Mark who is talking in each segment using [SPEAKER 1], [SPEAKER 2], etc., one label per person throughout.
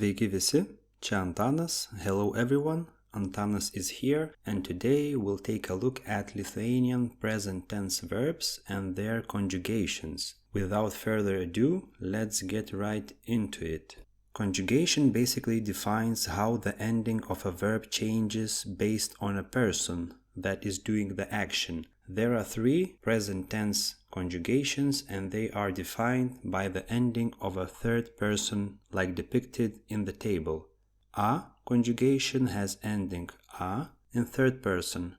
[SPEAKER 1] Sveiki visi, čia Antanas. Hello everyone, Antanas is here, and today we'll take a look at Lithuanian present tense verbs and their conjugations. Without further ado, let's get right into it. Conjugation basically defines how the ending of a verb changes based on a person that is doing the action. There are three present tense conjugations, and they are defined by the ending of a third person like depicted in the table. A conjugation has ending a in third person.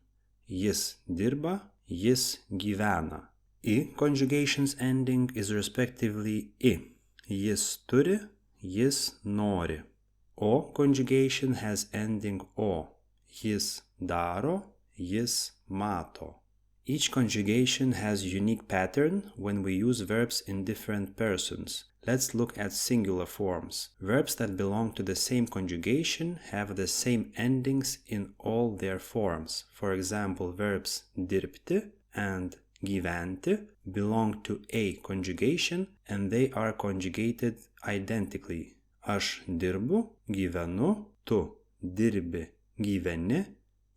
[SPEAKER 1] Jis dirba, jis gyvena. I conjugation's ending is respectively I. Jis turi, jis nori. O conjugation has ending o. Jis daro, jis mato. Each conjugation has a unique pattern when we use verbs in different persons. Let's look at singular forms. Verbs that belong to the same conjugation have the same endings in all their forms. For example, verbs dirbti and gyventi belong to a conjugation and they are conjugated identically. Aš dirbu, gyvenu, tu dirbi, gyveni,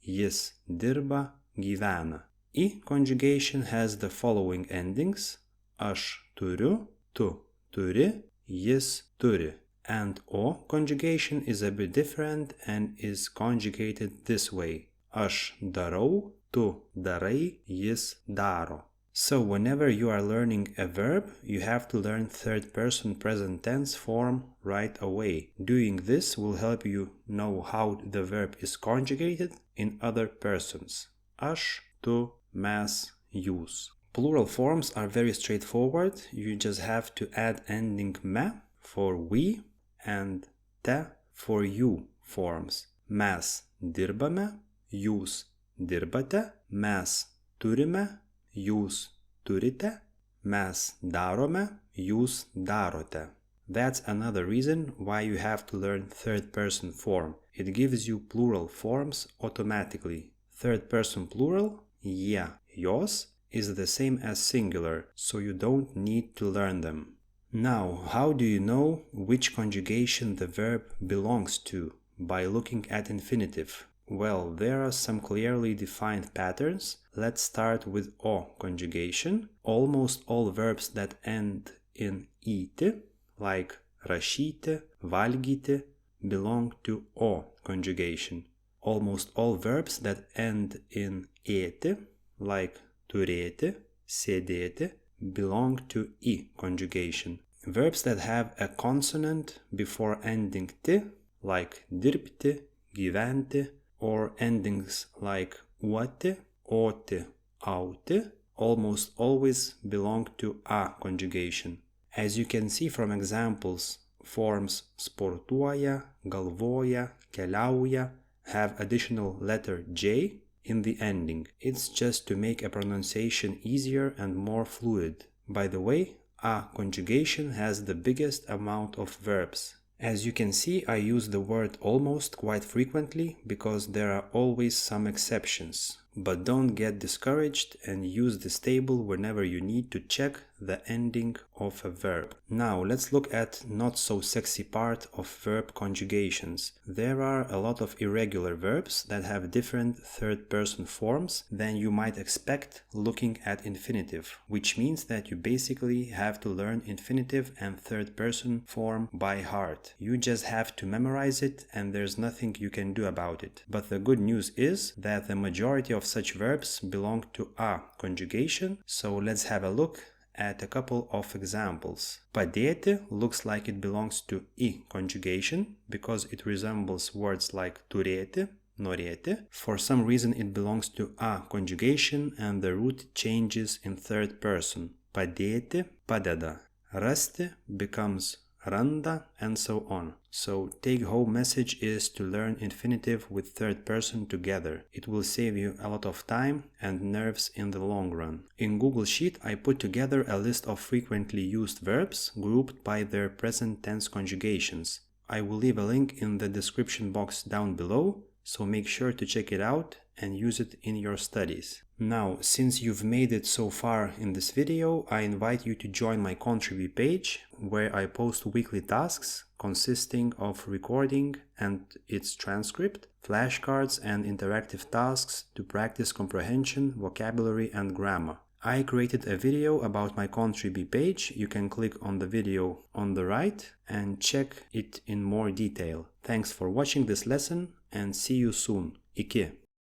[SPEAKER 1] jis dirba, gyvena. I conjugation has the following endings: aš turiu, tu turi, jis turi. And O conjugation is a bit different and is conjugated this way: aš darau, tu darai, jis daro. So whenever you are learning a verb, you have to learn third person present tense form right away. Doing this will help you know how the verb is conjugated in other persons. Aš, tu, mes, jūs. Plural forms are very straightforward. You just have to add ending me for we and te for you forms. Mes dirbame, jūs dirbate, mes turime, jūs turite, mes darome, jūs darote. That's another reason why you have to learn third person form. It gives you plural forms automatically. Third person plural, jie, jos, is the same as singular, so you don't need to learn them. Now, how do you know which conjugation the verb belongs to? By looking at infinitive. Well, there are some clearly defined patterns. Let's start with O conjugation. Almost all verbs that end in yti, like rašyti, valgyti, belong to O conjugation. Almost all verbs that end in ėti, like turėti, sėdėti, belong to I conjugation. Verbs that have a consonant before ending ti, like dirbti, gyventi, or endings like uoti, oti, auti, almost always belong to A conjugation. As you can see from examples, forms sportuoja, galvoja, keliauja have additional letter J in the ending. It's just to make a pronunciation easier and more fluid. By the way, A conjugation has the biggest amount of verbs. As you can see, I use the word almost quite frequently because there are always some exceptions. But don't get discouraged and use this table whenever you need to check the ending of a verb. Now let's look at not so sexy part of verb conjugations. There are a lot of irregular verbs that have different third person forms than you might expect looking at infinitive, which means that you basically have to learn infinitive and third person form by heart. You just have to memorize it and there's nothing you can do about it. But the good news is that the majority of such verbs belong to A conjugation, so let's have a look at a couple of examples. Padėti looks like it belongs to I conjugation because it resembles words like turėti, norėti. For some reason it belongs to A conjugation and the root changes in third person. Padėti, padeda. Rasti becomes randa, and so on. So take-home message is to learn infinitive with third person together. It will save you a lot of time and nerves in the long run. In Google Sheet I put together a list of frequently used verbs grouped by their present tense conjugations. I will leave a link in the description box down below, so make sure to check it out and use it in your studies. Now, since you've made it so far in this video, I invite you to join my Contribee page, where I post weekly tasks consisting of recording and its transcript, flashcards and interactive tasks to practice comprehension, vocabulary and grammar. I created a video about my Contribee page. You can click on the video on the right and check it in more detail. Thanks for watching this lesson and see you soon. Iki!